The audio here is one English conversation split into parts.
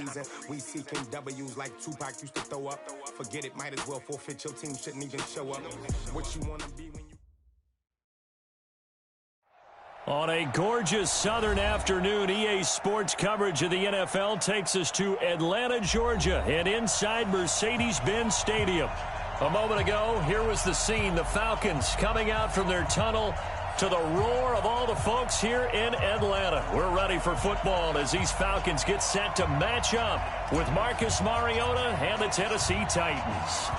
season. We seeking W's like Tupac used to throw up. Forget it, might as well forfeit. Your team shouldn't even show up. What you want to be when you... On a gorgeous southern afternoon, EA Sports coverage of the NFL takes us to Atlanta, Georgia, and inside Mercedes-Benz Stadium. A moment ago, here was the scene. The Falcons coming out from their tunnel to the roar of all the folks here in Atlanta. We're ready for football as these Falcons get set to match up with Marcus Mariota and the Tennessee Titans.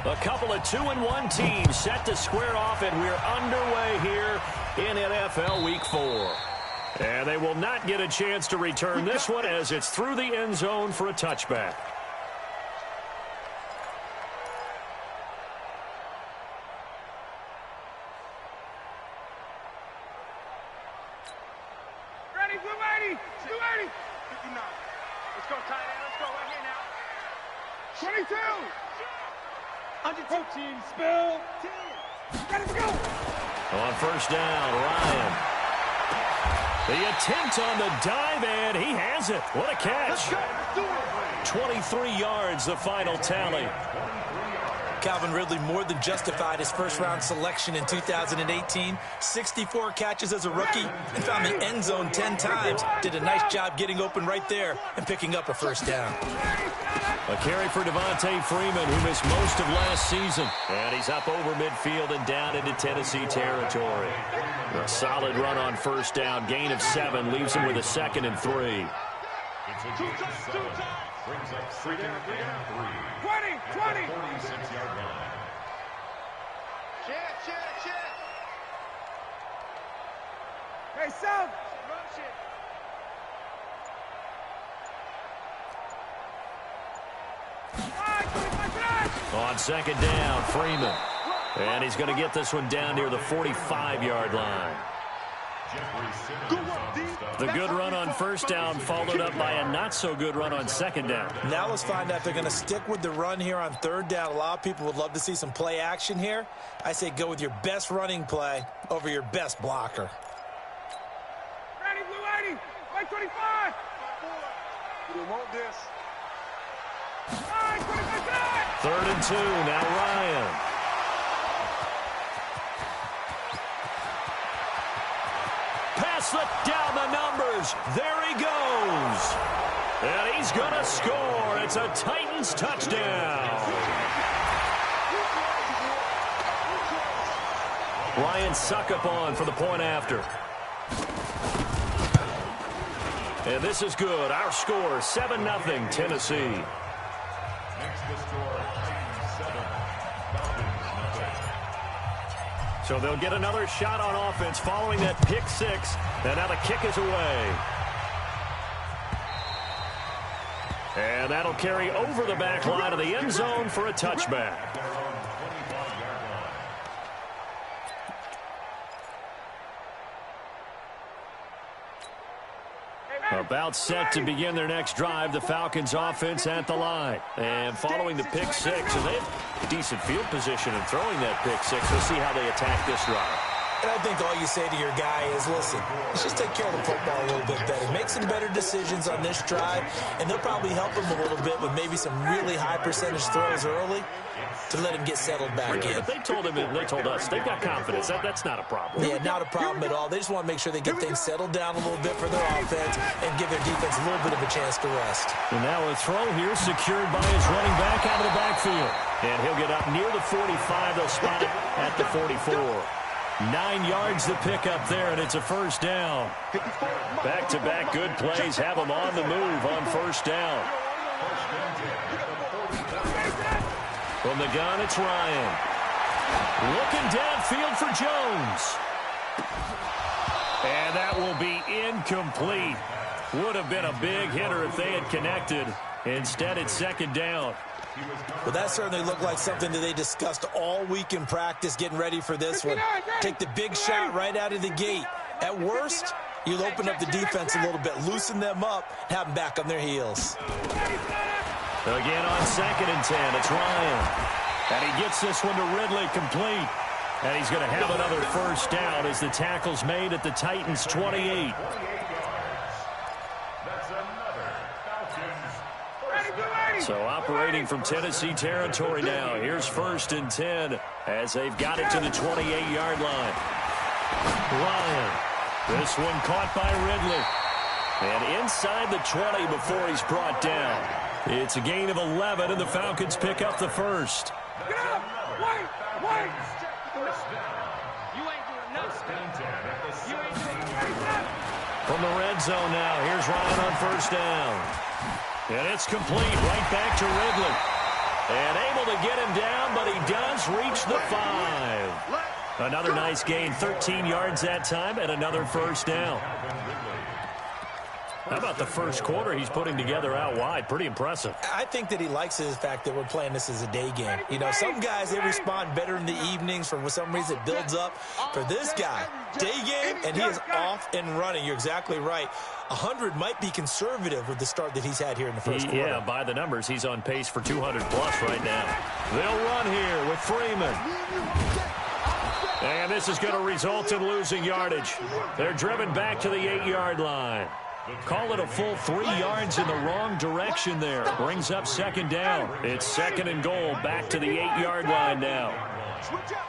A couple of 2-1 teams set to square off, and we're underway here in NFL Week 4. And they will not get a chance to return this one as it's through the end zone for a touchback. Ready, 280, 280. 59. Let's go, tight end. Let's go right here now. 22. 102 team, spill. 10. Ready to go. On first down, Ryan. The attempt on the dive, and he has it. What a catch. 23 yards, the final tally. Calvin Ridley more than justified his first-round selection in 2018. 64 catches as a rookie and found the end zone 10 times. Did a nice job getting open right there and picking up a first down. A carry for Devontae Freeman, who missed most of last season. And he's up over midfield and down into Tennessee territory. A solid run on first down. Gain of 7 leaves him with a 2nd and 3. Brings up 2nd and 3. 20. 46-yard line. Check. Hey, South. Run shit. On second down, Freeman. And he's going to get this one down near the 45-yard line. The good run on first down followed up by a not-so-good run on second down. Now let's find out if they're going to stick with the run here on third down. A lot of people would love to see some play action here. I say go with your best running play over your best blocker. Ready, Blue 80. 125. You want this. 3rd and 2, now Ryan. Pass it down the numbers. There he goes. And he's going to score. It's a Titans touchdown. Ryan Succop for the point after. And this is good. Our score, 7-0 Tennessee. Next to score, Titans 7, Falcons 0. So they'll get another shot on offense following that pick 6. And now the kick is away. And that'll carry over the back line of the end zone for a touchback. About set to begin their next drive, the Falcons offense at the line. And following the pick 6, and they have decent field position in throwing that pick 6. We'll see how they attack this drive. And I think all you say to your guy is, listen, let's just take care of the football a little bit better. Make some better decisions on this drive, and they'll probably help him a little bit with maybe some really high percentage throws early to let him get settled back in. But they told him, and they told us, they've got confidence. That's not a problem. Yeah, not a problem at all. They just want to make sure they get things settled down a little bit for their offense and give their defense a little bit of a chance to rest. And now a throw here secured by his running back out of the backfield. And he'll get up near the 45. They'll spot it at the 44. 9 yards to pick up there, and it's a first down. Back-to-back good plays have them on the move on first down. From the gun, it's Ryan. Looking downfield for Jones. And that will be incomplete. Would have been a big hitter if they had connected. Instead, it's second down. Well, that certainly looked like something that they discussed all week in practice getting ready for this one. Take the big shot right out of the gate. At worst, you'll open up the defense a little bit, loosen them up, have them back on their heels. Again on 2nd and 10, it's Ryan. And he gets this one to Ridley complete. And he's going to have another first down as the tackle's made at the Titans' 28. That's another Falcons So operating from Tennessee territory now. Here's 1st and 10 as they've got it to the 28-yard line. Ryan. This one caught by Ridley. And inside the 20 before he's brought down. It's a gain of 11, and the Falcons pick up the first. Wait. You ain't doing nothing. From the red zone now, here's Ryan on 1st down. And it's complete right back to Ridley. And able to get him down, but he does reach the 5. Another nice gain, 13 yards that time, and another 1st down. How about the first quarter he's putting together out wide? Pretty impressive. I think that he likes the fact that we're playing this as a day game. You know, some guys, they respond better in the evenings. For some reason, it builds up. For this guy, day game, and he is off and running. You're exactly right. 100 might be conservative with the start that he's had here in the first quarter. Yeah, by the numbers, he's on pace for 200-plus right now. They'll run here with Freeman. And this is going to result in losing yardage. They're driven back to the 8-yard line. Call it a full 3 yards in the wrong direction there. Brings up 2nd down. It's 2nd and goal. Back to the 8-yard line now. Switch up.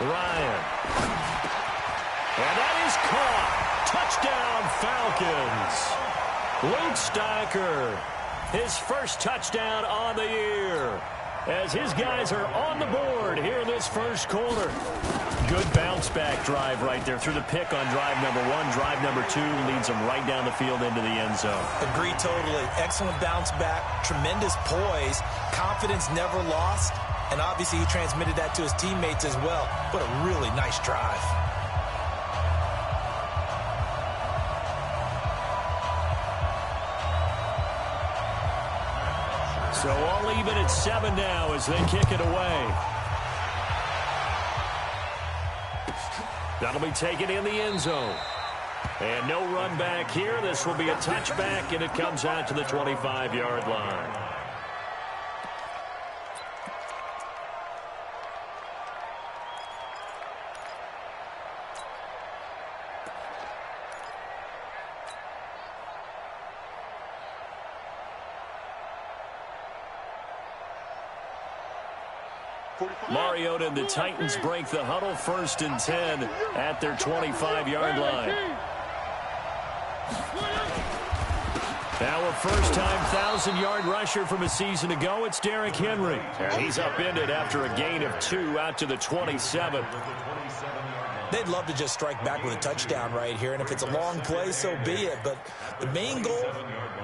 Ryan. And that is caught. Touchdown, Falcons. Luke Stocker. His first touchdown on the year. As his guys are on the board here in this first quarter. Good bounce-back drive right there through the pick on drive number 1. Drive number 2 leads them right down the field into the end zone. Agree totally. Excellent bounce-back, tremendous poise, confidence never lost, and obviously he transmitted that to his teammates as well. What a really nice drive. So all even at 7 now as they kick it away. That'll be taken in the end zone. And no run back here. This will be a touchback, and it comes out to the 25-yard line. Mariota and the Titans break the huddle. 1st and 10 at their 25-yard line. Now a first-time 1,000-yard rusher from a season ago. It's Derrick Henry. And he's upended after a gain of 2 out to the 27. They'd love to just strike back with a touchdown right here, and if it's a long play, so be it. But the main goal,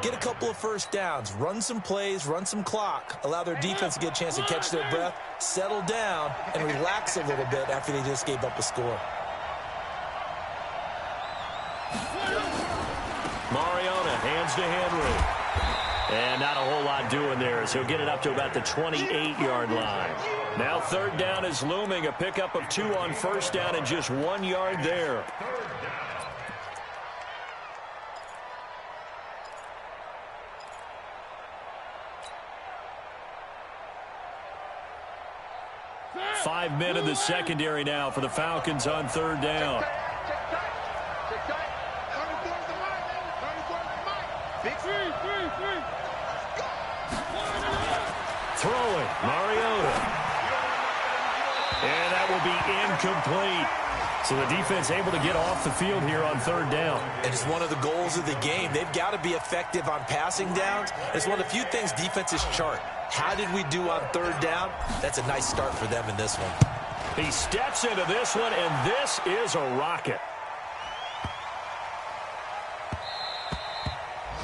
get a couple of first downs, run some plays, run some clock, allow their defense to get a chance to catch their breath, settle down, and relax a little bit after they just gave up a score. Mariota hands to Henry. And not a whole lot doing there as he'll get it up to about the 28-yard line. Now 3rd down is looming. A pickup of 2 on 1st down and just 1 yard there. Five men in the secondary now for the Falcons on 3rd down. Throwing, Mariota. And that will be incomplete. So the defense able to get off the field here on 3rd down. And it's one of the goals of the game. They've got to be effective on passing downs. It's one of the few things defenses chart. How did we do on 3rd down? That's a nice start for them in this one. He steps into this one, and this is a rocket.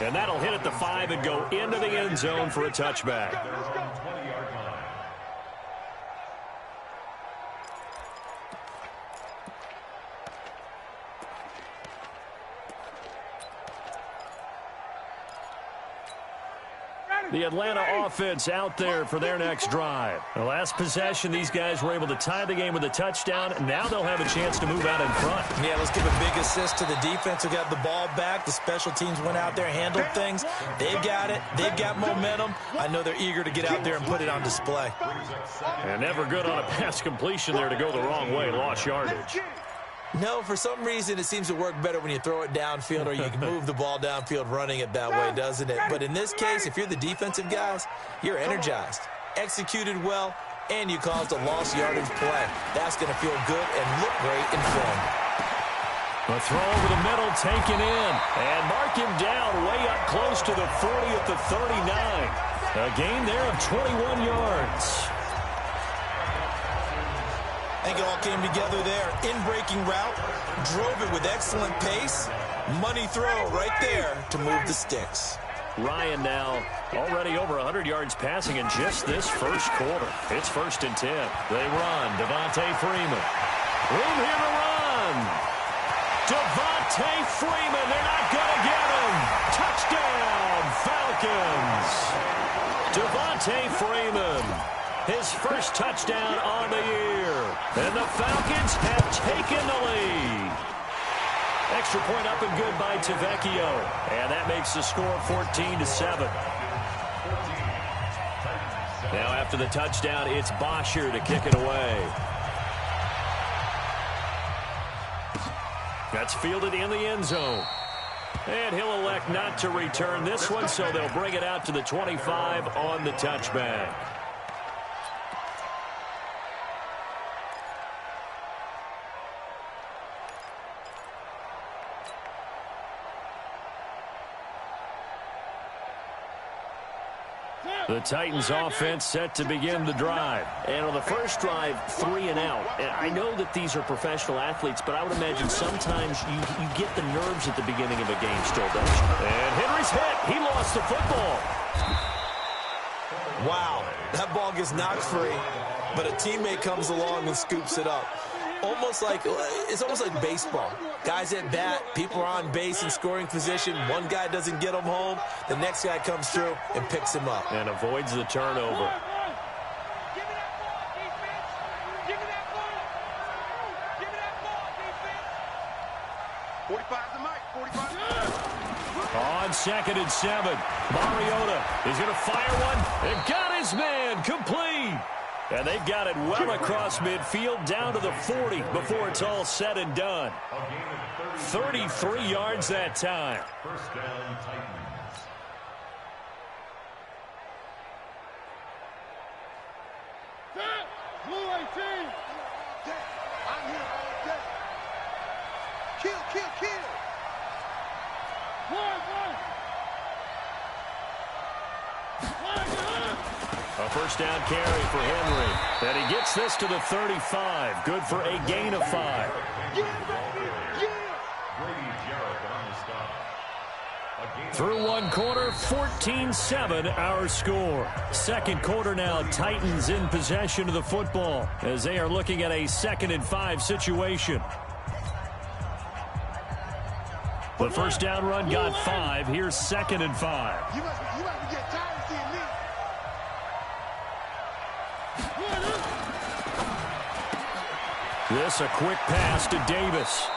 And that'll hit at the 5 and go into the end zone for a touchback. The Atlanta offense out there for their next drive. The last possession, these guys were able to tie the game with a touchdown. Now they'll have a chance to move out in front. Yeah, let's give a big assist to the defense who got the ball back. The special teams went out there, handled things. They've got it. They've got momentum. I know they're eager to get out there and put it on display. And never good on a pass completion there to go the wrong way. Lost yardage. No, for some reason it seems to work better when you throw it downfield or you can move the ball downfield running it that way, doesn't it? But in this case, if you're the defensive guys, you're energized, executed well, and you caused a lost yardage play. That's going to feel good and look great in film. A throw over the middle taken in. And mark him down way up close to the 40 at the 39. A gain there of 21 yards. I think it all came together there. In-breaking route, drove it with excellent pace. Money throw right there to move the sticks. Ryan now already over 100 yards passing in just this first quarter. It's 1st and 10. They run. Devontae Freeman. Room here to run. Devontae Freeman. They're not going to get him. Touchdown, Falcons. Devontae Freeman. His first touchdown on the year. And the Falcons have taken the lead. Extra point up and good by Tavecchio. And that makes the score 14-7. Now after the touchdown, it's Bosher to kick it away. That's fielded in the end zone. And he'll elect not to return this one, so they'll bring it out to the 25 on the touchback. The Titans offense set to begin the drive. And on the first drive, 3 and out. And I know that these are professional athletes, but I would imagine sometimes you get the nerves at the beginning of a game still, don't you? And Henry's hit. He lost the football. Wow, that ball gets knocked free, but a teammate comes along and scoops it up. It's almost like baseball. Guys at bat, people are on base in scoring position. One guy doesn't get him home. The next guy comes through and picks him up. And avoids the turnover. Give me that ball, defense. Give me that ball. Give me that ball, defense. 45 to Mike. 45. On 2nd and 7. Mariota is going to fire one. And got his man complete. And they've got it well across midfield down to the 40 before it's all said and done. 33 yards that time. First down, Titans. Blue 18. I'm here all day. Kill. A first down carry for Henry. And he gets this to the 35. Good for a gain of 5. Through one quarter, 14-7 our score. Second quarter now, Titans in possession of the football as they are looking at a 2nd and 5 situation. The first down run got 5. Here's 2nd and 5. You must be getting tired of seeing me. This a quick pass to Davis.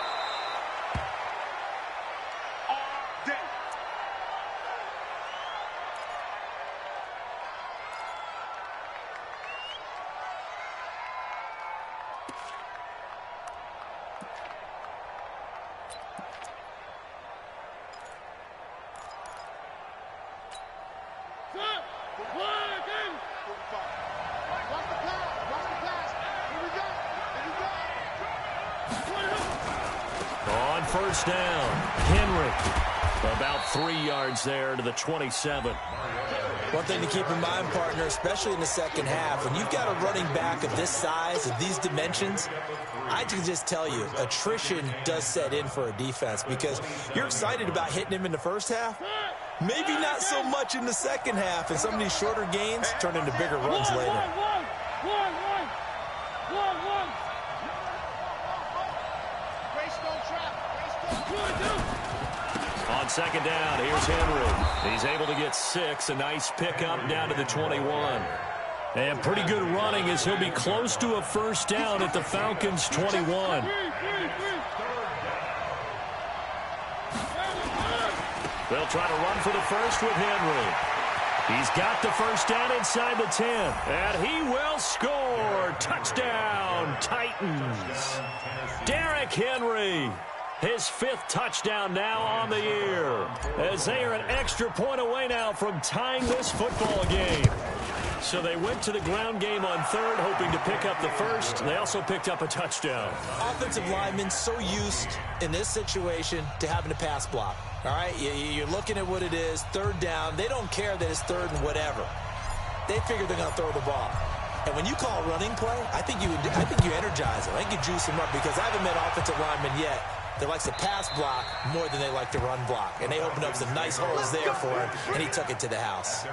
On first down, Henry. About 3 yards there to the 27. One thing to keep in mind, partner, especially in the second half, when you've got a running back of this size, of these dimensions, I can just tell you, attrition does set in for a defense because you're excited about hitting him in the first half. Maybe not so much in the second half, and some of these shorter gains turn into bigger runs later. On second down, here's Henry. He's able to get 6. A nice pickup down to the 21. And pretty good running as he'll be close to a first down at the Falcons' 21. They'll try to run for the first with Henry. He's got the first down inside the 10. And he will score. Touchdown, Titans. Derrick Henry. His 5th touchdown now on the year. As they are an extra point away now from tying this football game. So they went to the ground game on 3rd, hoping to pick up the 1st. They also picked up a touchdown. Offensive linemen so used in this situation to having to pass block. All right, you're looking at what it is, 3rd down. They don't care that it's 3rd and whatever. They figure they're going to throw the ball. And when you call a running play, I think you energize them. I think you juice them up because I haven't met offensive linemen yet that likes to pass block more than they like to run block. And they opened up some nice holes there for him, and he took it to the house.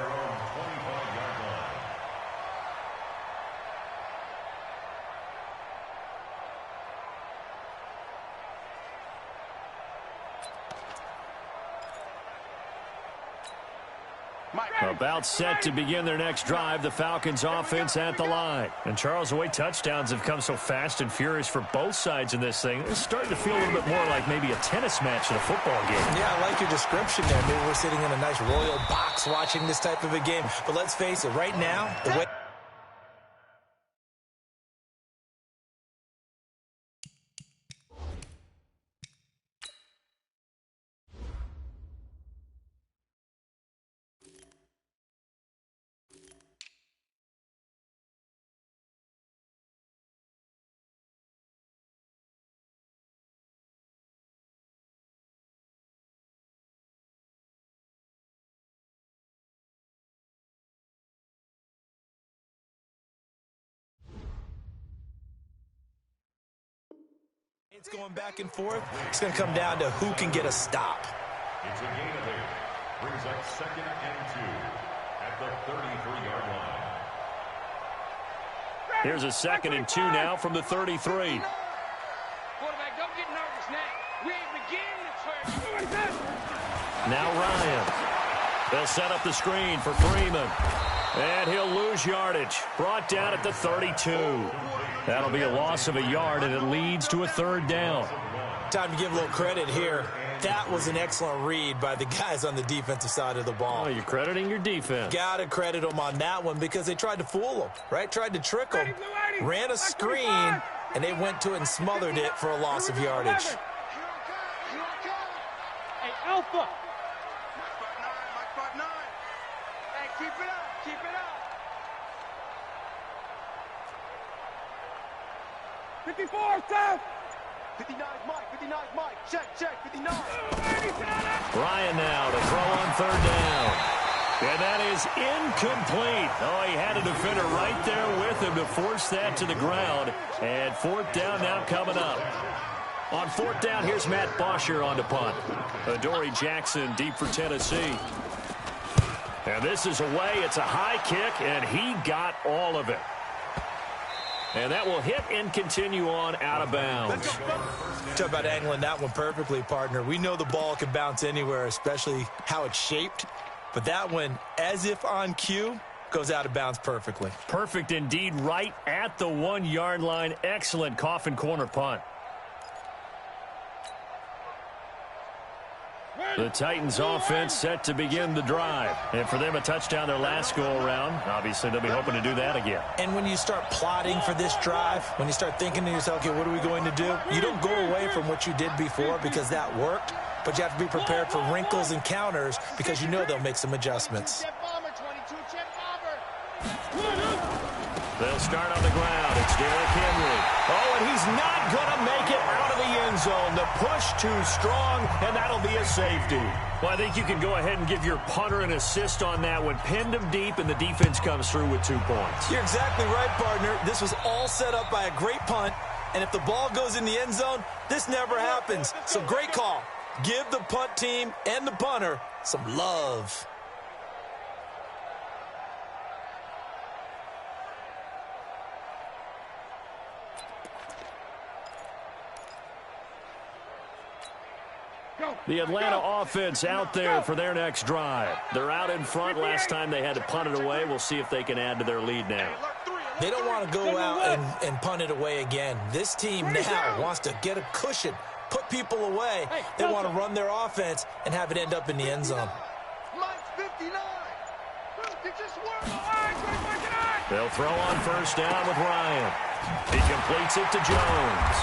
About set to begin their next drive, the Falcons offense at the line. And Charles, the way touchdowns have come so fast and furious for both sides in this thing, it's starting to feel a little bit more like maybe a tennis match in a football game. Yeah, I like your description there. Maybe we're sitting in a nice royal box watching this type of a game. But let's face it, right now, the way... It's going back and forth. It's going to come down to who can get a stop. It's a gain of 8. Brings up 2nd and 2 at the 33-yard line. Here's a 2nd and 2 now from the 33. Quarterback, don't get nervous now. We ain't beginning to turn. Now Ryan. They'll set up the screen for Freeman. And he'll lose yardage. Brought down at the 32. That'll be a loss of a yard, and it leads to a 3rd down. Time to give a little credit here. That was an excellent read by the guys on the defensive side of the ball. Oh, you're crediting your defense. Got to credit them on that one because they tried to fool them, right? Tried to trick them. Ran a screen, and they went to it and smothered it for a loss of yardage. Hey, Alpha. Mike 5'9". Hey, keep it up. Keep it up. 54, Seth. 59 Mike. 59 Mike. Check. 59. Ryan now to throw on 3rd down. And that is incomplete. Oh, he had a defender right there with him to force that to the ground. And 4th down now coming up. On 4th down, here's Matt Bosher on the punt. Adoree Jackson deep for Tennessee. And this is away. It's a high kick, and he got all of it. And that will hit and continue on out of bounds. Talk about angling that one perfectly, partner. We know the ball can bounce anywhere, especially how it's shaped. But that one, as if on cue, goes out of bounds perfectly. Perfect indeed, right at the 1-yard line. Excellent coffin corner punt. The Titans offense set to begin the drive. And for them, a touchdown their last go-around. Obviously, they'll be hoping to do that again. And when you start plotting for this drive, when you start thinking to yourself, okay, what are we going to do? You don't go away from what you did before because that worked, but you have to be prepared for wrinkles and counters because you know they'll make some adjustments. They'll start on the ground. It's Derrick Henry. Oh, and he's not going to make it out of the end zone. The push too strong, and that'll be a safety. Well, I think you can go ahead and give your punter an assist on that one. Pinned him deep, and the defense comes through with 2 points. You're exactly right, partner. This was all set up by a great punt, and if the ball goes in the end zone, this never happens. So great call. Give the punt team and the punter some love. The Atlanta offense out there for their next drive. They're out in front. Last time they had to punt it away. We'll see if they can add to their lead now. They don't want to go out and punt it away again. This team now wants to get a cushion, put people away. They want to run their offense and have it end up in the end zone. Mike 59. They'll throw on first down with Ryan. He completes it to Jones.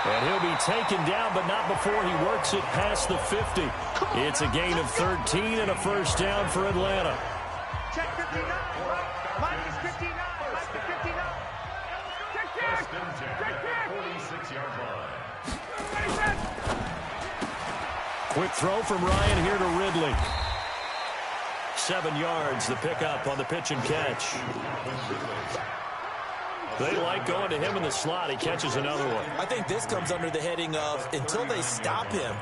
And he'll be taken down, but not before he works it past the 50. It's a gain of 13 and a first down for Atlanta. Check 59. Minus 59. Minus 59. Check kick. Check kick. 46-yard line. Quick throw from Ryan here to Ridley. 7 yards, the pickup on the pitch and catch. They like going to him in the slot. He catches another one. I think this comes under the heading of until they stop him,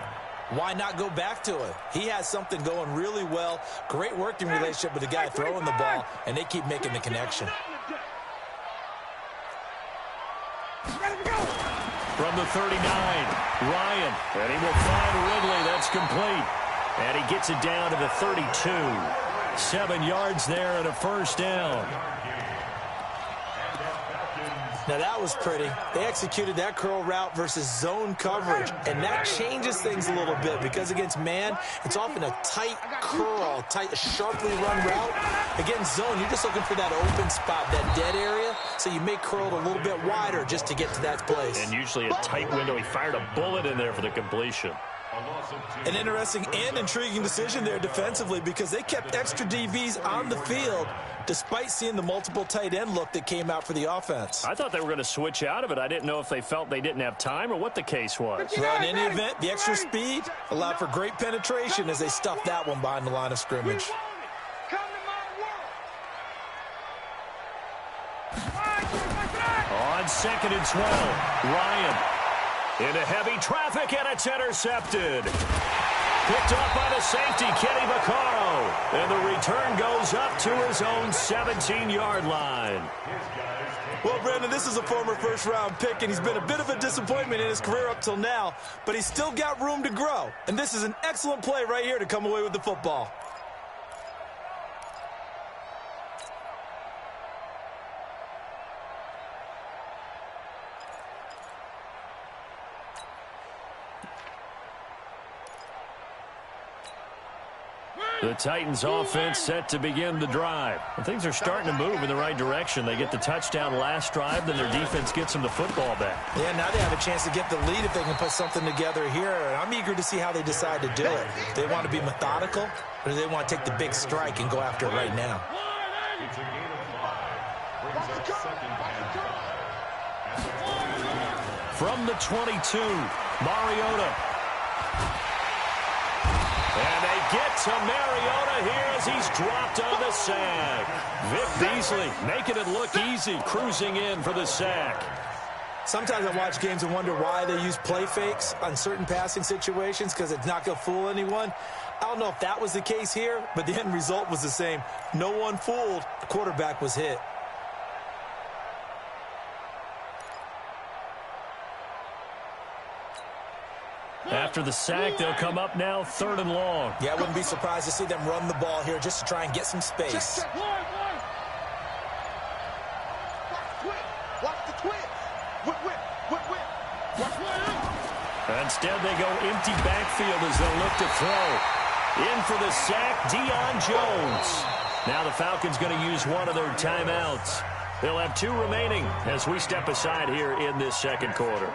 why not go back to it? He has something going really well. Great working relationship with the guy throwing the ball, and they keep making the connection. From the 39, Ryan, and he will find Ridley. That's complete. And he gets it down to the 32. 7 yards there and a first down. Now that was pretty. They executed that curl route versus zone coverage, and that changes things a little bit because against man, it's often a tight curl, tight, sharply run route. Against zone, you're just looking for that open spot, that dead area, so you may curl it a little bit wider just to get to that place. And usually a tight window. He fired a bullet in there for the completion. An interesting and intriguing decision there defensively because they kept extra DBs on the field despite seeing the multiple tight end look that came out for the offense. I thought they were going to switch out of it. I didn't know if they felt they didn't have time or what the case was. Well, in any event, the extra speed allowed for great penetration as they stuffed that one behind the line of scrimmage. On 2nd and 12, Ryan into heavy traffic, and it's intercepted. Picked up by the safety, Kenny Vaccaro. And the return goes up to his own 17-yard line. Well, Brandon, this is a former first-round pick, and he's been a bit of a disappointment in his career up till now, but he's still got room to grow. And this is an excellent play right here to come away with the football. The Titans offense set to begin the drive. And things are starting to move in the right direction. They get the touchdown last drive, then their defense gets them the football back. Yeah, now they have a chance to get the lead if they can put something together here. And I'm eager to see how they decide to do it. Do they want to be methodical, or do they want to take the big strike and go after it right now? It's a gain of 5. Brings up 2nd and 5. From the 22, Mariota. And they get to Mariota here as he's dropped on the sack. Vic Beasley making it look easy, cruising in for the sack. Sometimes I watch games and wonder why they use play fakes on certain passing situations because it's not going to fool anyone. I don't know if that was the case here, but the end result was the same. No one fooled. The quarterback was hit. After the sack, they'll come up now 3rd and long. Yeah, I wouldn't be surprised to see them run the ball here just to try and get some space. Watch the twist. Whip. Instead, they go empty backfield as they'll look to throw. In for the sack, Deion Jones. Now the Falcons going to use one of their timeouts. They'll have 2 remaining as we step aside here in this 2nd quarter.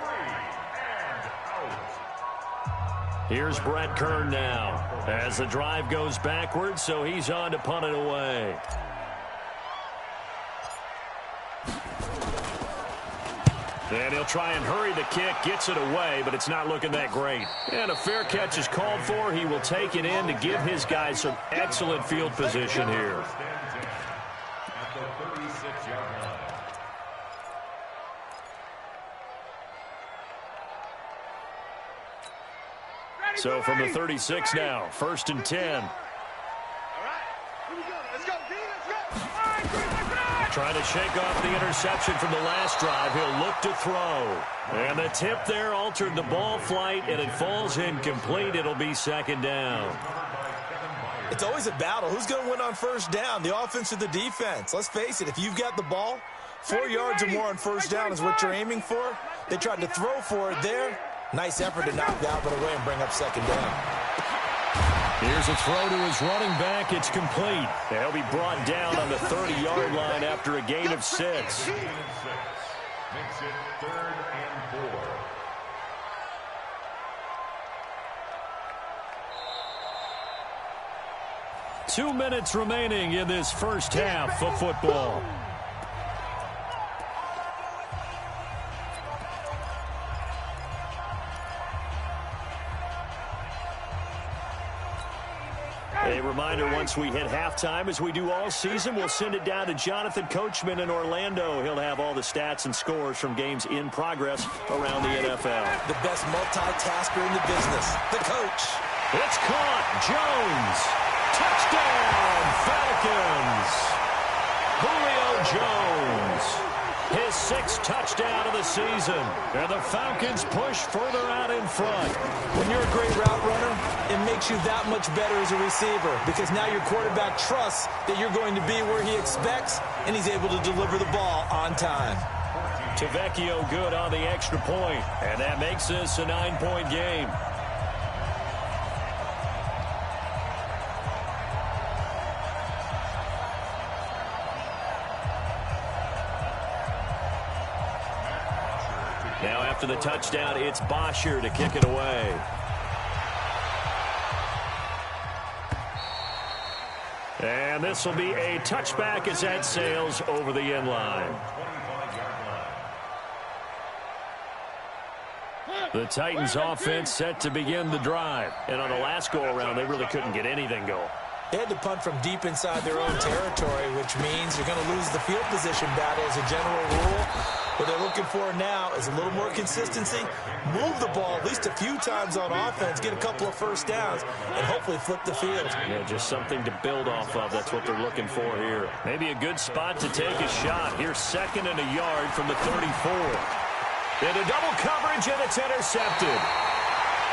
Here's Brett Kern now as the drive goes backwards, so he's on to punt it away. And he'll try and hurry the kick, gets it away, but it's not looking that great. And a fair catch is called for. He will take it in to give his guys some excellent field position here. At the 36-yard line. So from the 36 now, 1st and 10. All right, here we go. Let's go, D. Let's go. Trying to shake off the interception from the last drive. He'll look to throw. And the tip there altered the ball flight, and it falls incomplete. It'll be 2nd down. It's always a battle. Who's going to win on 1st down, the offense or the defense? Let's face it, if you've got the ball, 4 yards or more on 1st down is what you're aiming for. They tried to throw for it there. Nice effort to knock the outlet away and bring up 2nd down. Here's a throw to his running back. It's complete. And he'll be brought down on the 30-yard line after a gain of 6. Makes it 3rd and 4. Two minutes remaining in this first half of football. A reminder, once we hit halftime, as we do all season, we'll send it down to Jonathan Coachman in Orlando. He'll have all the stats and scores from games in progress around the NFL. The best multitasker in the business, the coach. It's caught. Jones. Touchdown, Falcons. Julio Jones. His 6th touchdown of the season. And the Falcons push further out in front. When you're a great route runner, it makes you that much better as a receiver because now your quarterback trusts that you're going to be where he expects, and he's able to deliver the ball on time. Tavecchio good on the extra point, and that makes this a 9-point game. Now after the touchdown, it's Bosher to kick it away. And this will be a touchback as that sails over the end line. The Titans offense set to begin the drive. And on the last go-around, they really couldn't get anything going. They had to punt from deep inside their own territory, which means you're going to lose the field position battle as a general rule. What they're looking for now is a little more consistency, move the ball at least a few times on offense, get a couple of first downs, and hopefully flip the field. Yeah, just something to build off of. That's what they're looking for here. Maybe a good spot to take a shot. Here's 2nd and a yard from the 34. Into double coverage, and it's intercepted.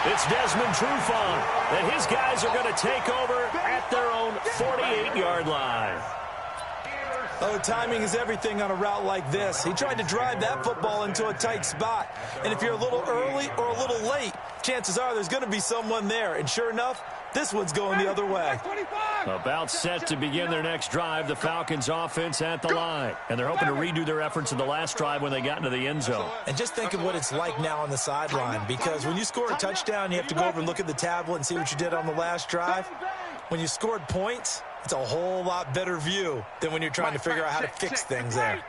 It's Desmond Trufant, and his guys are going to take over at their own 48-yard line. Oh, timing is everything on a route like this. He tried to drive that football into a tight spot. And if you're a little early or a little late, chances are there's going to be someone there. And sure enough, this one's going the other way. About set to begin their next drive, the Falcons offense at the line. And they're hoping to redo their efforts in the last drive when they got into the end zone. And just think of what it's like now on the sideline. Because when you score a touchdown, you have to go over and look at the tablet and see what you did on the last drive. When you scored points, it's a whole lot better view than when you're trying to figure out how to fix things there.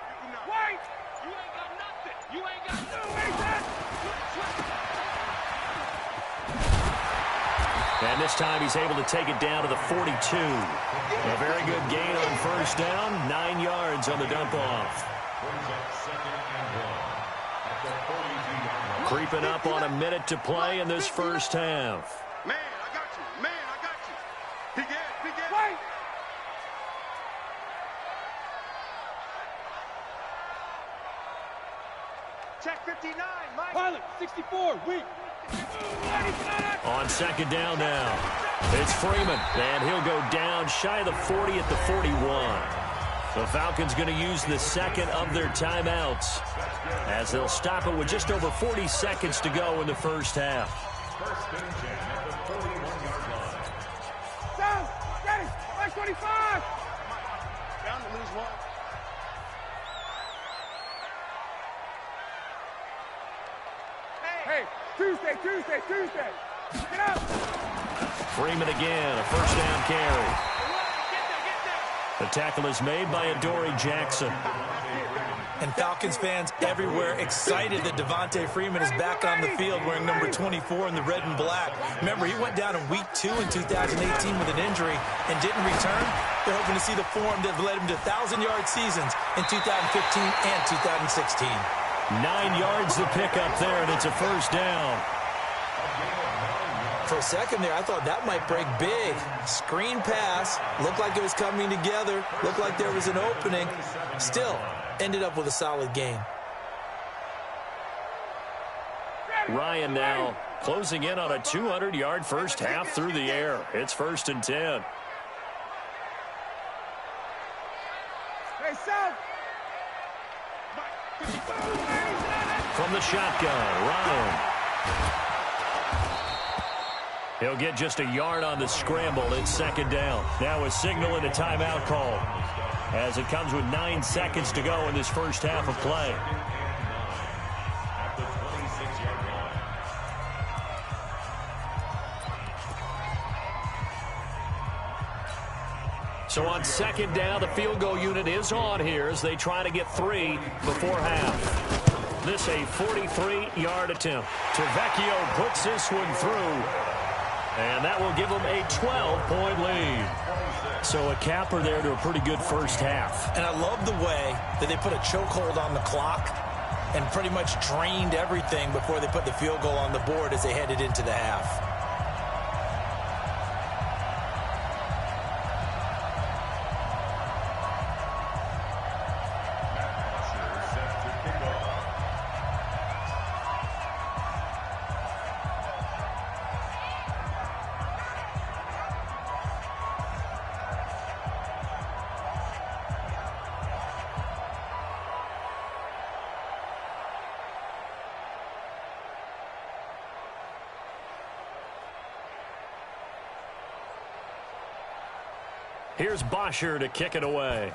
And this time he's able to take it down to the 42. A very good gain on first down, 9 yards on the dump-off. Creeping up on a minute to play in this first half. Man, I got you. Man, I got you. He get. Wait. Check 59, Mike. Pilot, 64, weak. On 2nd down now. It's Freeman, and he'll go down shy of the 40 at the 41. The Falcons going to use the 2nd of their timeouts as they'll stop it with just over 40 seconds to go in the first half. First and 10 at the 41-yard line. Down, ready, 525. Down to lose 1. Hey, Tuesday. Get up. Freeman again, a first down carry. The tackle is made by Adoree Jackson. And Falcons fans everywhere excited that Devontae Freeman is back on the field wearing number 24 in the red and black. Remember, he went down in week 2 in 2018 with an injury and didn't return. They're hoping to see the form that led him to 1,000-yard seasons in 2015 and 2016. 9 yards the pickup there, and it's a first down. For a second there, I thought that might break big. Screen pass, looked like it was coming together, looked like there was an opening. Still, ended up with a solid game. Ryan now closing in on a 200-yard first half through the air. It's 1st and 10. Hey, South. From the shotgun, Ryan. He'll get just a yard on the scramble. It's second down. Now a signal and a timeout call as it comes with 9 seconds to go in this first half of play. So on second down, the field goal unit is on here as they try to get 3 before half. This a 43-yard attempt. Tavecchio puts this one through, and that will give them a 12-point lead. So a capper there to a pretty good first half. And I love the way that they put a chokehold on the clock and pretty much drained everything before they put the field goal on the board as they headed into the half. Here's Bosher to kick it away.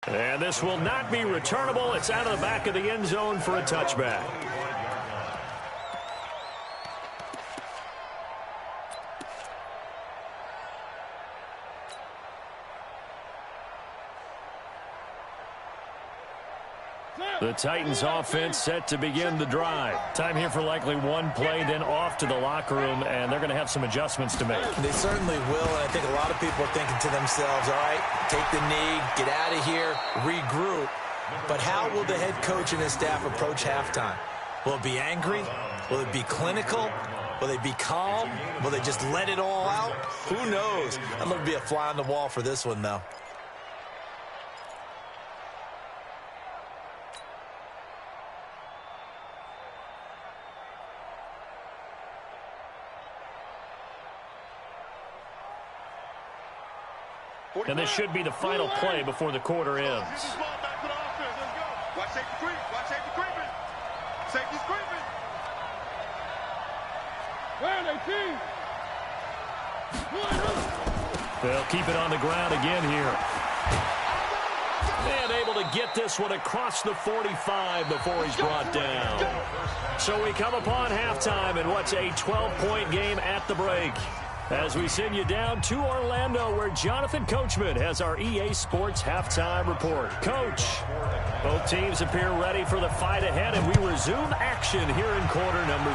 And this will not be returnable. It's out of the back of the end zone for a touchback. The Titans offense set to begin the drive. Time here for likely one play, then off to the locker room, and they're going to have some adjustments to make. They certainly will, and I think a lot of people are thinking to themselves, all right, take the knee, get out of here, regroup. But how will the head coach and his staff approach halftime? Will it be angry? Will it be clinical? Will they be calm? Will they just let it all out? Who knows? I'm going to be a fly on the wall for this one, though. And this should be the final play before the quarter ends. This is ball back to the offense. Let's go. Watch safety creep. Watch safety creeping. Safety's creeping. They'll keep it on the ground again here. And able to get this one across the 45 before he's brought down. So we come upon halftime in what's a 12-point game at the break. As we send you down to Orlando, where Jonathan Coachman has our EA Sports halftime report. Coach, both teams appear ready for the fight ahead, and we resume action here in quarter number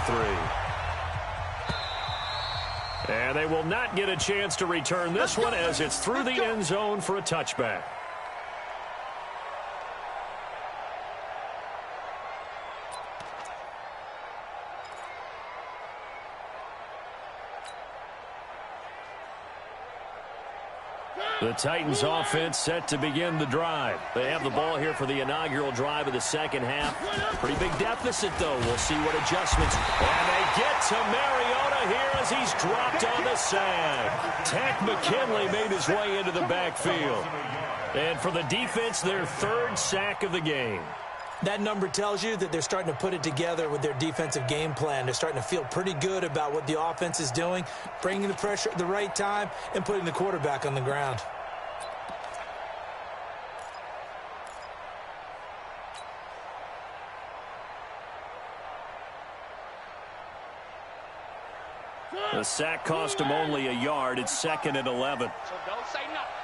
3. And they will not get a chance to return this one as it's through the end zone for a touchback. The Titans offense set to begin the drive. They have the ball here for the inaugural drive of the second half. Pretty big deficit, though. We'll see what adjustments. And they get to Mariota here as he's dropped on the sack. Tack McKinley made his way into the backfield. And for the defense, their third sack of the game. That number tells you that they're starting to put it together with their defensive game plan. They're starting to feel pretty good about what the offense is doing, bringing the pressure at the right time, and putting the quarterback on the ground. The sack cost him only a yard. It's 2nd and 11. So don't say nothing.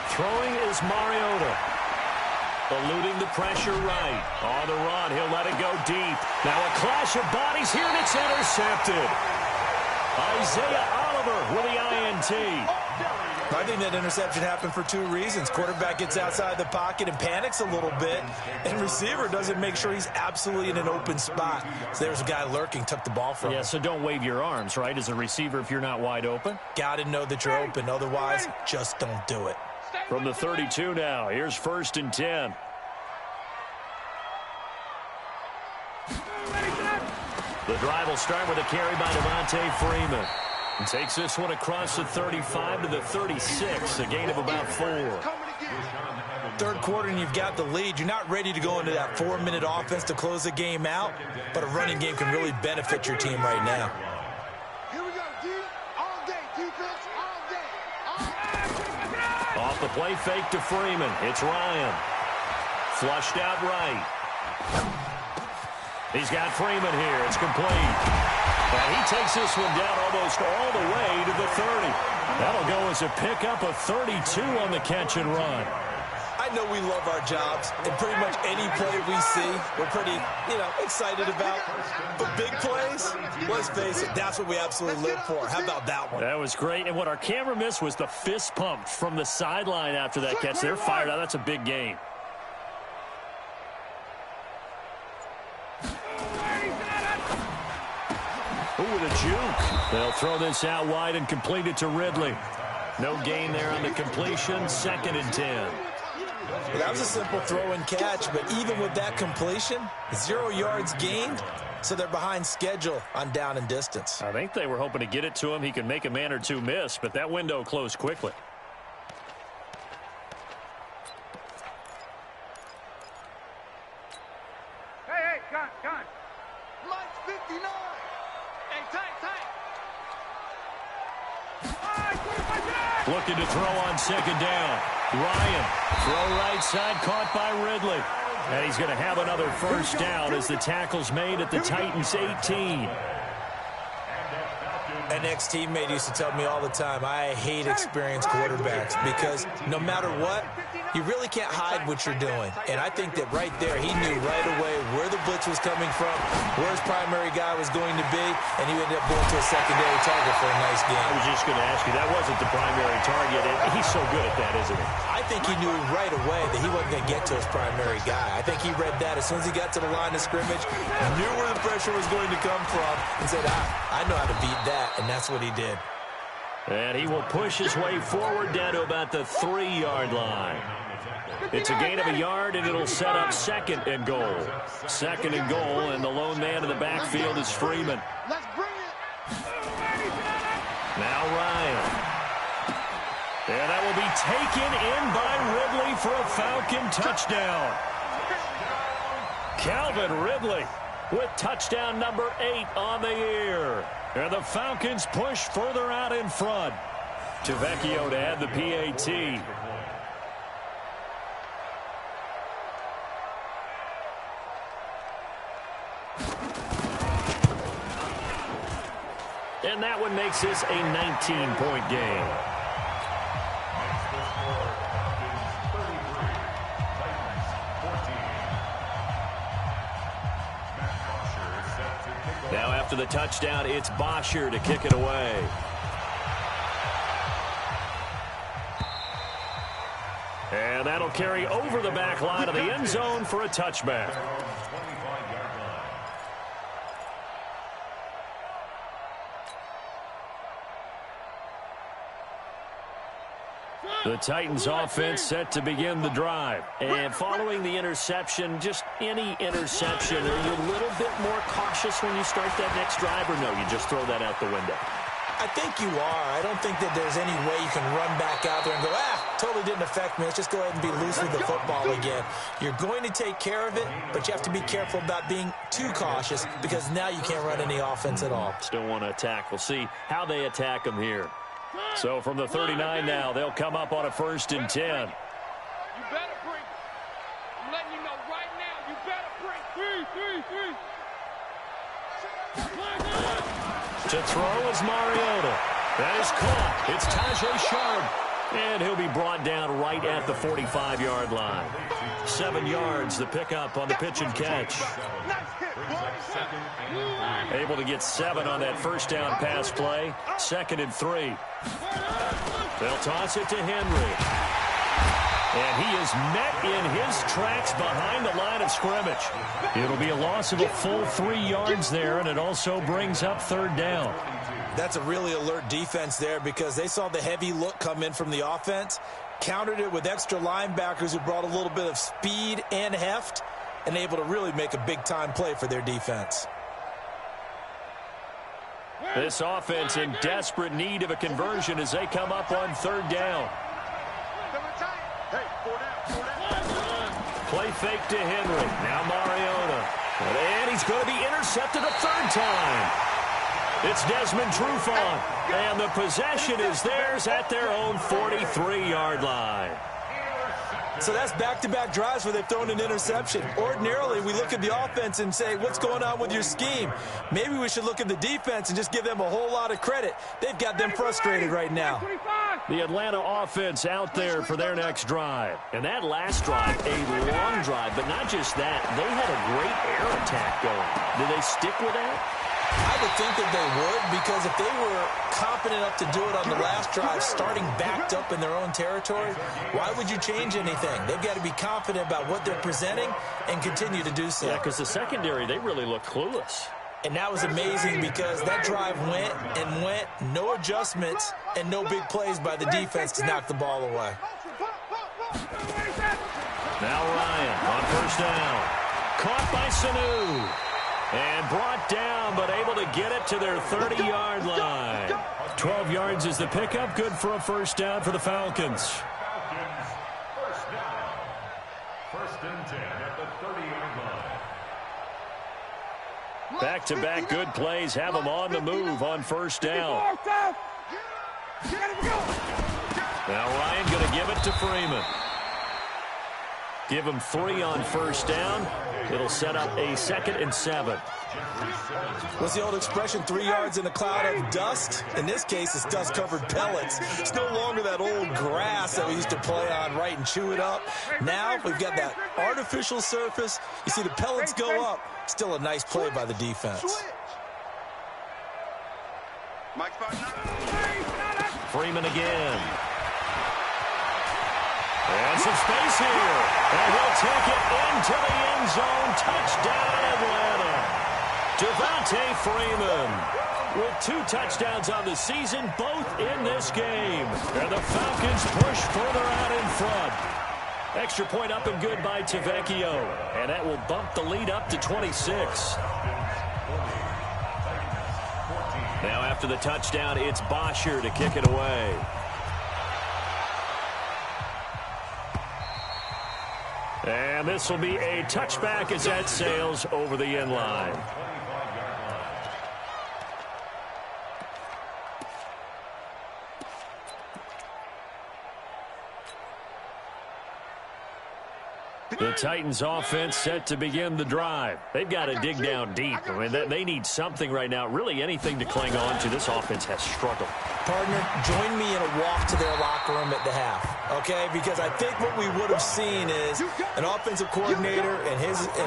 Throwing is Mariota. Eluding the pressure right. On the run, he'll let it go deep. Now a clash of bodies here, and it's intercepted. Isaiah Oliver with the INT. I think that interception happened for 2 reasons. Quarterback gets outside the pocket and panics a little bit, and receiver doesn't make sure he's absolutely in an open spot. So there's a guy lurking, took the ball from him. Yeah, so don't wave your arms, right, as a receiver if you're not wide open. Got to know that you're open. Otherwise, just don't do it. From the 32 now, here's 1st and 10. The drive will start with a carry by Devontae Freeman. And takes this one across the 35 to the 36, a gain of about 4. Third quarter and you've got the lead. You're not ready to go into that 4-minute offense to close the game out, but a running game can really benefit your team right now. Here we go, D. All day, defense, all day. Off the play fake to Freeman. It's Ryan. Flushed out right. He's got Freeman here. It's complete. And he takes this one down almost all the way to the 30. That'll go as a pickup of 32 on the catch and run. I know we love our jobs, and pretty much any play we see, we're pretty, excited about. But big plays, let's face it, that's what we absolutely live for. How about that one? That was great. And what our camera missed was the fist pump from the sideline after that catch. They're fired out. That's a big gain. Ooh, with a juke. They'll throw this out wide and complete it to Ridley. No gain there on the completion. 2nd and 10. Well, that was a simple throw and catch, but even with that completion, 0 yards gained, so they're behind schedule on down and distance. I think they were hoping to get it to him. He could make a man or two miss, but that window closed quickly. Hey, gun. Mike's 59. Hey, tight. Looking to throw on 2nd down. Ryan, throw right side, caught by Ridley. And he's going to have another first down as the tackle's made at the Titans' 18. An ex-teammate used to tell me all the time, I hate experienced quarterbacks because no matter what, you really can't hide what you're doing. And I think that right there, he knew right away where the blitz was coming from, where his primary guy was going to be, and he ended up going to a secondary target for a nice game. I was just going to ask you, that wasn't the primary target. He's so good at that, isn't he? I think he knew right away that he wasn't going to get to his primary guy. I think he read that as soon as he got to the line of scrimmage, knew where the pressure was going to come from, and said, I know how to beat that. And that's what he did. And he will push his way forward down to about the 3-yard line. It's a gain of a yard, and it'll set up 2nd and goal. 2nd and goal, and the lone man in the backfield is Freeman. Let's bring it. Now Ryan. And that will be taken in by Ridley for a Falcon touchdown. Calvin Ridley with touchdown number 8 on the year. And the Falcons push further out in front. Tavecchio to add the PAT. And that one makes this a 19-point game. Now after the touchdown, it's Bosher to kick it away. And that'll carry over the back line of the end zone for a touchback. The Titans offense set to begin the drive. And following the interception, just any interception, are you a little bit more cautious when you start that next drive, or no, you just throw that out the window? I think you are. I don't think that there's any way you can run back out there and go, totally didn't affect me. Let's just go ahead and be loose with the football again. You're going to take care of it, but you have to be careful about being too cautious because now you can't run any offense at all. Still want to attack. We'll see how they attack them here. So from the 39 now, they'll come up on a 1st and 10. You better bring. I'm letting you know right now, you better bring. Three. To throw is Mariota. That is caught. It's Tajay Sharp. And he'll be brought down right at the 45-yard line. 7 yards, the pickup on the pitch and catch. Able to get 7 on that first down pass play. 2nd and 3. They'll toss it to Henry. And he is met in his tracks behind the line of scrimmage. It'll be a loss of a full 3 yards there, and it also brings up 3rd down. That's a really alert defense there because they saw the heavy look come in from the offense, countered it with extra linebackers who brought a little bit of speed and heft, and able to really make a big-time play for their defense. This offense in desperate need of a conversion as they come up on third down. Play fake to Henry. Now Mariota. And he's going to be intercepted a third time. It's Desmond Trufant. And the possession is theirs at their own 43-yard line. So that's back-to-back drives where they've thrown an interception. Ordinarily, we look at the offense and say, what's going on with your scheme? Maybe we should look at the defense and just give them a whole lot of credit. They've got them frustrated right now. The Atlanta offense out there for their next drive. And that last drive, a long drive, but not just that. They had a great air attack going. Did they stick with that? I would think that they would, because if they were confident enough to do it on the last drive, starting backed up in their own territory, why would you change anything? They've got to be confident about what they're presenting and continue to do so. Yeah, because the secondary, they really looked clueless. And that was amazing because that drive went and went, no adjustments and no big plays by the defense to knock the ball away. Now Ryan on first down. Caught by Sanu. And brought down, but able to get it to their 30-yard line. 12 yards is the pickup. Good for a first down for the Falcons. First down. First and 10 at the 30-yard line. Back-to-back good plays have them on the move on first down. Now Ryan going to give it to Freeman. Give him 3 on first down. It'll set up a 2nd and 7. What's the old expression, 3 yards in a cloud of dust? In this case, it's dust-covered pellets. It's no longer that old grass that we used to play on, right, and chew it up. Now we've got that artificial surface. You see the pellets go up. Still a nice play by the defense. Freeman again. And some space here. And he'll take it into the end zone. Touchdown, Atlanta. Devontae Freeman with 2 touchdowns on the season, both in this game. And the Falcons push further out in front. Extra point up and good by Tavecchio. And that will bump the lead up to 26. Now after the touchdown, it's Bosher to kick it away. And this will be a touchback as that sails over the end line. The Titans offense set to begin the drive. They've got to dig down deep. I mean, they need something right now, really anything to cling on to. This offense has struggled. Partner, join me in a walk to their locker room at the half, okay? Because I think what we would have seen is an offensive coordinator and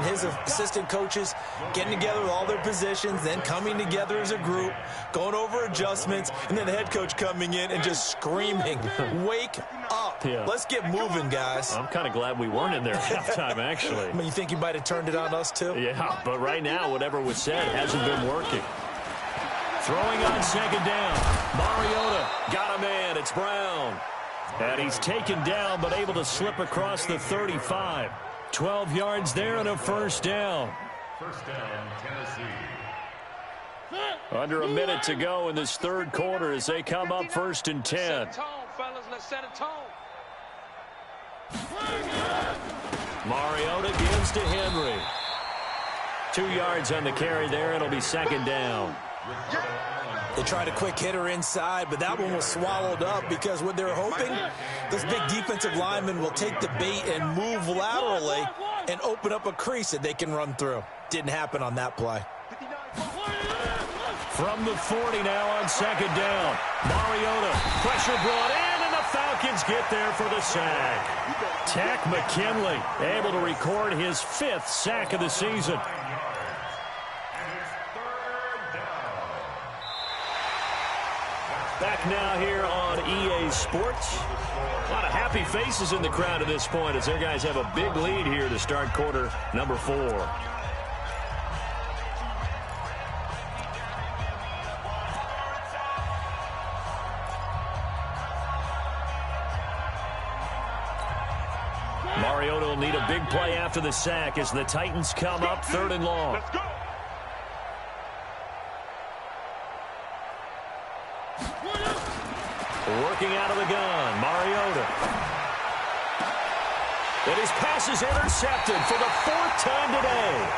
his assistant coaches getting together with all their positions, then coming together as a group, going over adjustments, and then the head coach coming in and just screaming, wake up. Yeah. Let's get moving, guys. I'm kind of glad we weren't in there at halftime, actually. I mean, you think you might have turned it on us, too? Yeah, but right now, whatever was said hasn't been working. Throwing on second down. Mariota got a man. It's Brown. And he's taken down but able to slip across the 35. 12 yards there and a first down. First down, Tennessee. Under a minute to go in this third quarter as they come up 1st and 10. Set a tone, fellas. Let's set a tone. Mariota gives to Henry. 2 yards on the carry there. It'll be second down. They tried a quick hitter inside, but that one was swallowed up because what they're hoping, those big defensive linemen will take the bait and move laterally and open up a crease that they can run through. Didn't happen on that play. From the 40 now on second down. Mariota, pressure brought in, and the Falcons get there for the sack. Takk McKinley able to record his 5th sack of the season. Back now here on EA Sports. A lot of happy faces in the crowd at this point as their guys have a big lead here to start quarter number 4. Mariota will need a big play after the sack as the Titans come up 3rd and long. Let's go. Looking out of the gun, Mariota. And his pass is intercepted for the 4th time today.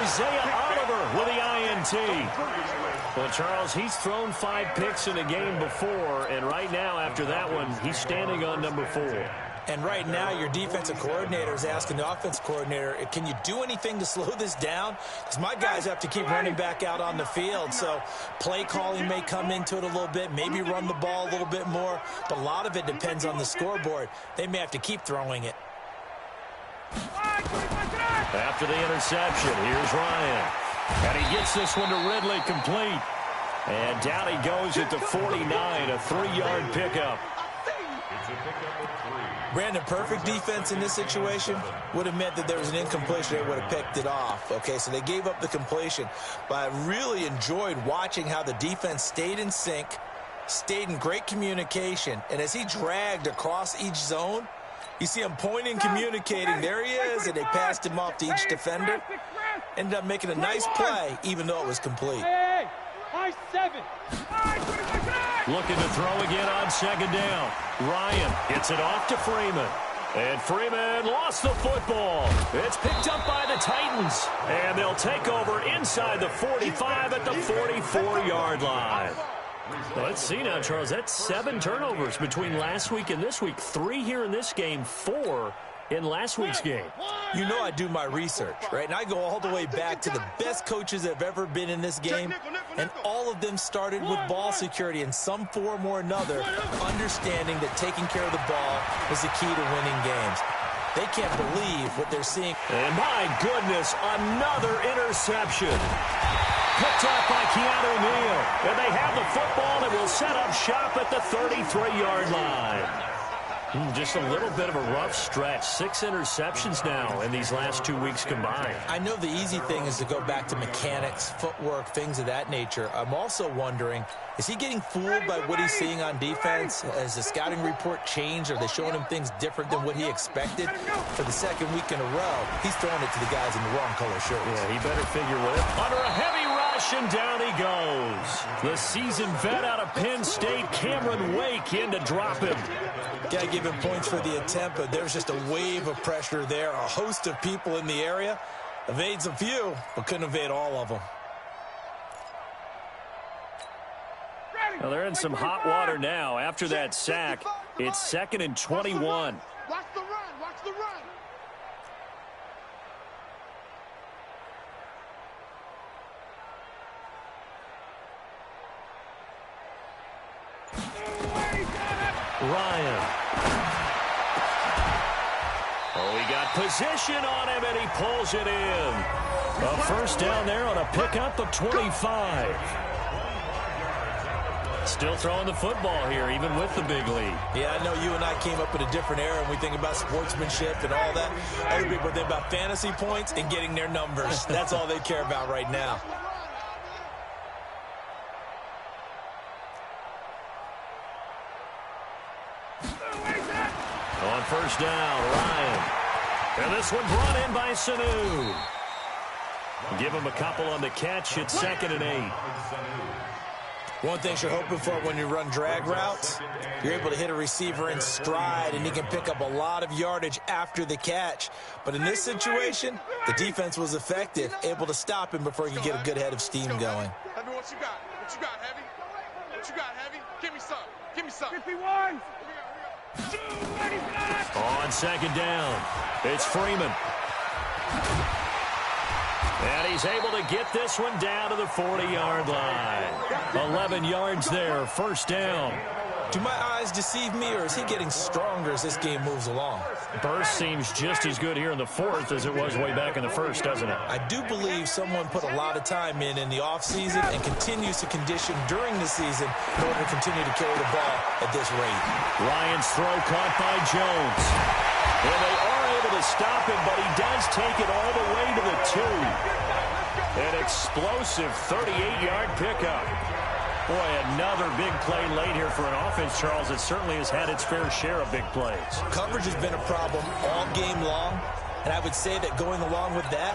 Isaiah Oliver with the INT. Well, Charles, he's thrown 5 picks in a game before, and right now, after that one, he's standing on number 4. And right now, your defensive coordinator is asking the offense coordinator, can you do anything to slow this down? Because my guys have to keep running back out on the field. So play calling may come into it a little bit, maybe run the ball a little bit more. But a lot of it depends on the scoreboard. They may have to keep throwing it. After the interception, here's Ryan. And he gets this one to Ridley complete. And down he goes at the 49, a 3-yard pickup. Brandon, perfect defense in this situation would have meant that there was an incompletion. They would have picked it off. Okay, so they gave up the completion. But I really enjoyed watching how the defense stayed in sync, stayed in great communication. And as he dragged across each zone, you see him pointing, communicating. There he is, and they passed him off to each defender. Ended up making a nice play, even though it was complete. Looking to throw again on 2nd down. Ryan hits it off to Freeman. And Freeman lost the football. It's picked up by the Titans. And they'll take over inside the 45 at the 44-yard line. Well, let's see now, Charles. That's 7 turnovers between last week and this week. 3 here in this game, 4 in last week's game. You know I do my research, right? And I go all the way back to the best coaches that have ever been in this game, and all of them started with ball security in some form or another, understanding that taking care of the ball is the key to winning games. They can't believe what they're seeing. And my goodness, another interception. Picked up by Keanu Neal. And they have the football and will set up shop at the 33-yard line. Just a little bit of a rough stretch. 6 interceptions now in these last 2 weeks combined. I know the easy thing is to go back to mechanics, footwork, things of that nature. I'm also wondering, is he getting fooled by what he's seeing on defense? Has the scouting report changed? Are they showing him things different than what he expected? For the 2nd week in a row, he's throwing it to the guys in the wrong color shirts. Yeah, he better figure what it. Under a heavy rush, and down he goes. The seasoned vet out of Penn State, Cameron Wake, in to drop him. Got to give him points for the attempt, but there's just a wave of pressure there. A host of people in the area. Evades a few, but couldn't evade all of them. Well, they're in some hot water now. After that sack, it's 2nd and 21. Watch the run. Watch the run. Ryan. Oh, he got position on him, and he pulls it in. A 1st down there on a pickup of 25. Still throwing the football here, even with the big lead. Yeah, I know you and I came up in a different era, and we think about sportsmanship and all that. Other people think about fantasy points and getting their numbers. That's all they care about right now. On 1st down, Ryan. And this one brought in by Sanu. Give him a couple on the catch. It's 2nd and 8. One thing you're hoping for when you run drag routes, you're able to hit a receiver in stride, and he can pick up a lot of yardage after the catch. But in this situation, the defense was effective, able to stop him before he could get a good head of steam going. Heavy, what you got? What you got, Heavy? What you got, Heavy? Give me some. Give me some. 51. On 2nd down, it's Freeman. And he's able to get this one down to the 40-yard line. 11 yards there, 1st down. Do my eyes deceive me, or is he getting stronger as this game moves along? Burst seems just as good here in the 4th as it was way back in the 1st, doesn't it? I do believe someone put a lot of time in the offseason and continues to condition during the season in order to continue to carry the ball at this rate. Ryan's throw caught by Jones. And they are able to stop him, but he does take it all the way to the 2. An explosive 38-yard pickup. Boy, another big play late here for an offense, Charles, that certainly has had its fair share of big plays. Coverage has been a problem all game long, and I would say that going along with that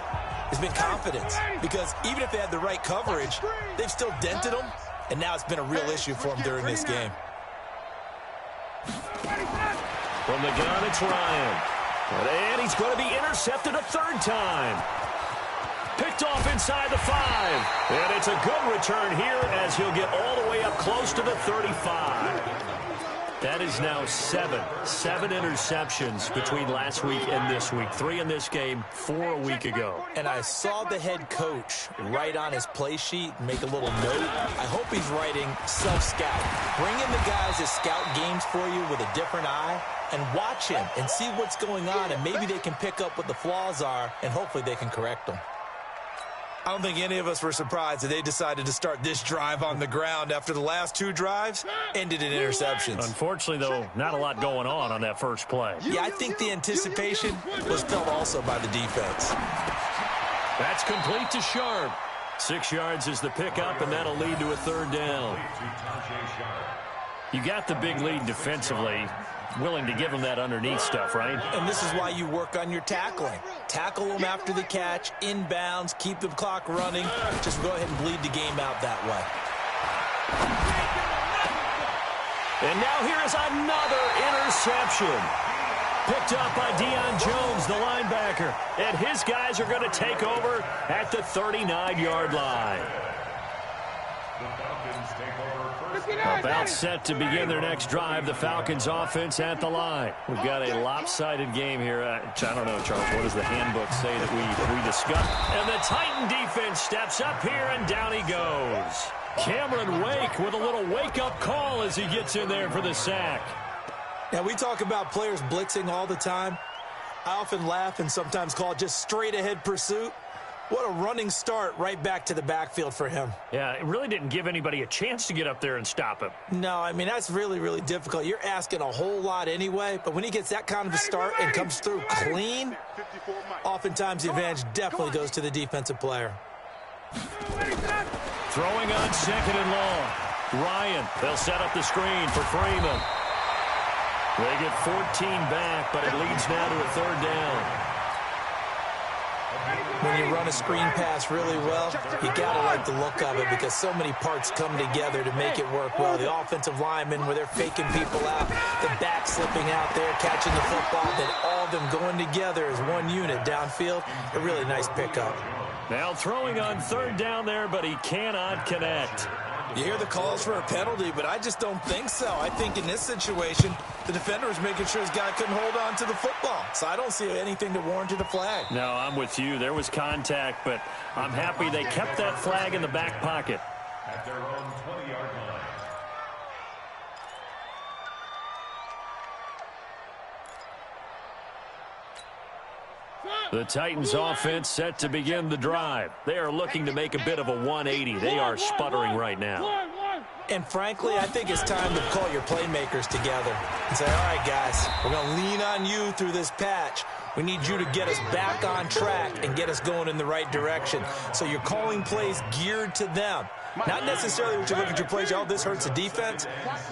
has been confidence. Because even if they had the right coverage, they've still dented them, and now it's been a real issue for them during this game. From the gun, it's Ryan. And he's going to be intercepted a third time. Picked off inside the 5. And it's a good return here as he'll get all the way up close to the 35. That is now 7 interceptions between last week and this week. 3 in this game, 4 a week ago. And I saw the head coach write on his play sheet, make a little note. I hope he's writing self-scout. Bring in the guys that scout games for you with a different eye and watch him and see what's going on, and maybe they can pick up what the flaws are, and hopefully they can correct them. I don't think any of us were surprised that they decided to start this drive on the ground after the last 2 drives ended in interceptions. Unfortunately, though, not a lot going on that first play. Yeah, I think the anticipation was felt also by the defense. That's complete to Sharp. 6 yards is the pickup, and that'll lead to a third down. You got the big lead defensively. Willing to give them that underneath stuff, right? And this is why you work on your tackling. Tackle them after the catch, inbounds, keep the clock running. Just go ahead and bleed the game out that way. And now here is another interception. Picked up by Deion Jones, the linebacker. And his guys are going to take over at the 39-yard line. About set to begin their next drive. The Falcons offense at the line. We've got a lopsided game here. I don't know, Charles, what does the handbook say that we discussed? And the Titan defense steps up here, and down he goes. Cameron Wake with a little wake-up call as he gets in there for the sack. Now, we talk about players blitzing all the time. I often laugh and sometimes call it just straight-ahead pursuit. What a running start right back to the backfield for him. Yeah, it really didn't give anybody a chance to get up there and stop him. No, I mean, that's really, really difficult. You're asking a whole lot anyway, but when he gets that kind of a start and comes through clean, oftentimes the advantage definitely goes to the defensive player. Throwing on 2nd and long. Ryan, they'll set up the screen for Freeman. They get 14 back, but it leads now to a third down. When you run a screen pass really well, you got to like the look of it because so many parts come together to make it work well. The offensive linemen where they're faking people out, the back slipping out there, catching the football, then all of them going together as one unit downfield. A really nice pickup. Now throwing on 3rd down there, but he cannot connect. You hear the calls for a penalty, but I just don't think so. I think in this situation, the defender was making sure his guy couldn't hold on to the football. So I don't see anything to warrant a flag. No, I'm with you. There was contact, but I'm happy they kept that flag in the back pocket. At their own 20-yard line. The Titans offense set to begin the drive. They are looking to make a bit of a 180. They are sputtering right now. And frankly, I think it's time to call your playmakers together and say, all right, guys, we're going to lean on you through this patch. We need you to get us back on track and get us going in the right direction. So you're calling plays geared to them. Not necessarily what you look at your plays, oh, this hurts the defense.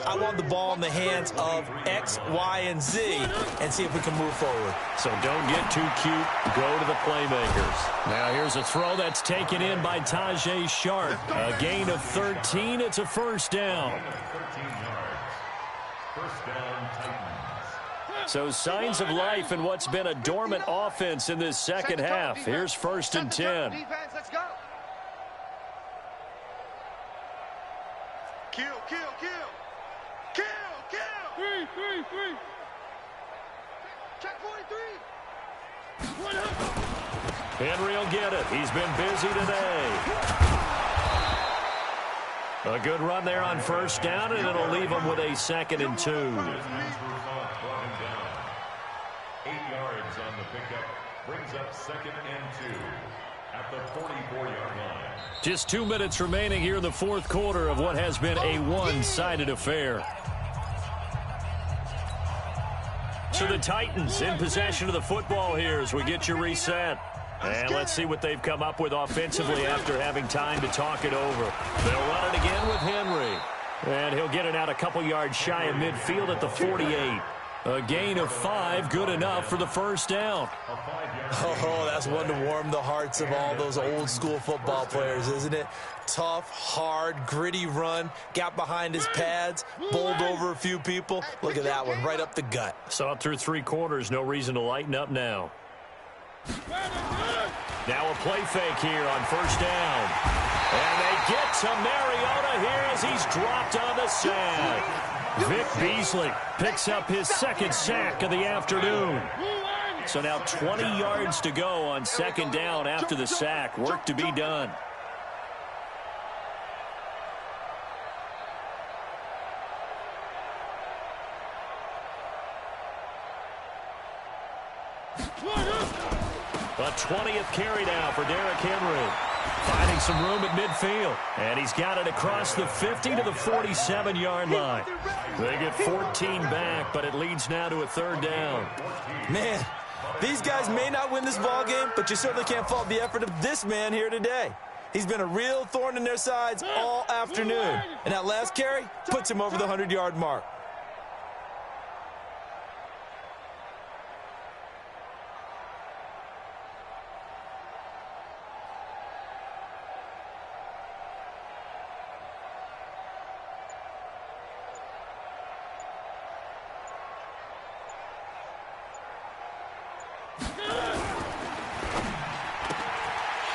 I want the ball in the hands of X, Y, and Z and see if we can move forward. So don't get too cute. Go to the playmakers. Now here's a throw that's taken in by Tajay Sharp. A gain of 13. It's a first down. 13 yards. First down, Titans. So signs of life in what's been a dormant offense in this second half. Here's 1st and 10. Defense, let's go. Kill, kill, kill. Kill, kill. Three. Check 43. Henry will get it. He's been busy today. A good run there on 1st down, and it'll leave him with a 2nd and 2. 8 yards on the pickup. Brings up 2nd and 2 at the 44-yard line. Just 2 minutes remaining here in the 4th quarter of what has been a one-sided affair. So the Titans in possession of the football here as we get you reset. And let's see what they've come up with offensively after having time to talk it over. They'll run it again with Henry. And he'll get it out a couple yards shy of midfield at the 48. A gain of 5, good enough for the first down. A 5-yard Oh, that's one to warm the hearts of all those old school football players, isn't it? Tough, hard, gritty run, got behind his pads, bowled over a few people. Look at that one, right up the gut. Saw it through 3 quarters, no reason to lighten up now. Now a play fake here on first down. And they get to Mariota here as he's dropped on the sack. Vic Beasley picks up his 2nd sack of the afternoon. So now 20 yards to go on 2nd down after the sack. Work to be done. A 20th carry now for Derrick Henry. Finding some room at midfield. And he's got it across the 50 to the 47-yard line. They get 14 back, but it leads now to a 3rd down. Man, these guys may not win this ball game, but you certainly can't fault the effort of this man here today. He's been a real thorn in their sides all afternoon. And that last carry puts him over the 100-yard mark.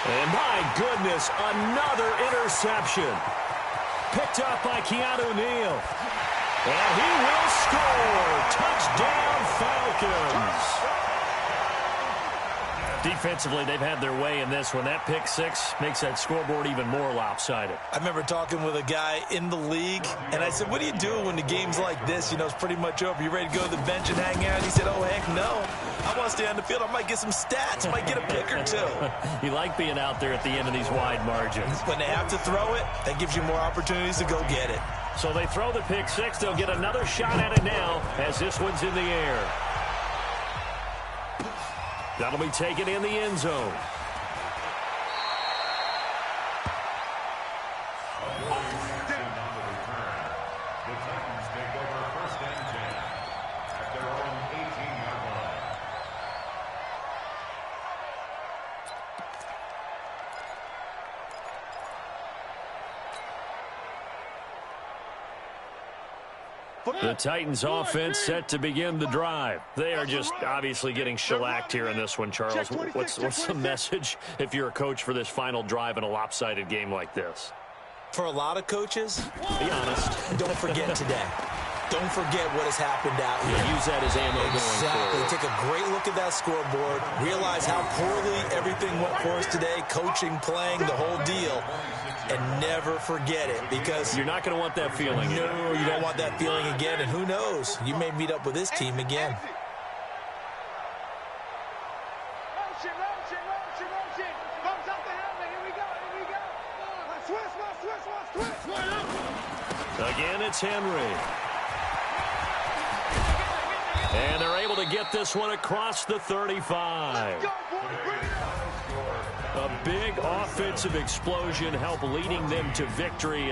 And my goodness, another interception. Picked up by Keanu Neal. And he will score. Touchdown, Falcons. Defensively, they've had their way in this one. That pick 6 makes that scoreboard even more lopsided. I remember talking with a guy in the league, and I said, what do you do when the game's like this? You know, it's pretty much over. You ready to go to the bench and hang out? He said, oh, heck no. I want to stay on the field. I might get some stats. I might get a pick or 2. You like being out there at the end of these wide margins. When they have to throw it, that gives you more opportunities to go get it. So they throw the pick 6. They'll get another shot at it now as this one's in the air. That'll be taken in the end zone. The Titans offense set to begin the drive. They are just obviously getting shellacked here in this one, Charles. What's the message if you're a coach for this final drive in a lopsided game like this? For a lot of coaches, be honest, don't forget today. Don't forget what has happened out here. Use that as ammo going forward. Take a great look at that scoreboard. Realize how poorly everything went for us today. Coaching, playing, the whole deal. And never forget it, because you're not going to want that feeling. No, you don't want that feeling again. And who knows? You may meet up with this team again. Again, it's Henry. And they're able to get this one across the 35. A big offensive explosion helped leading them to victory. And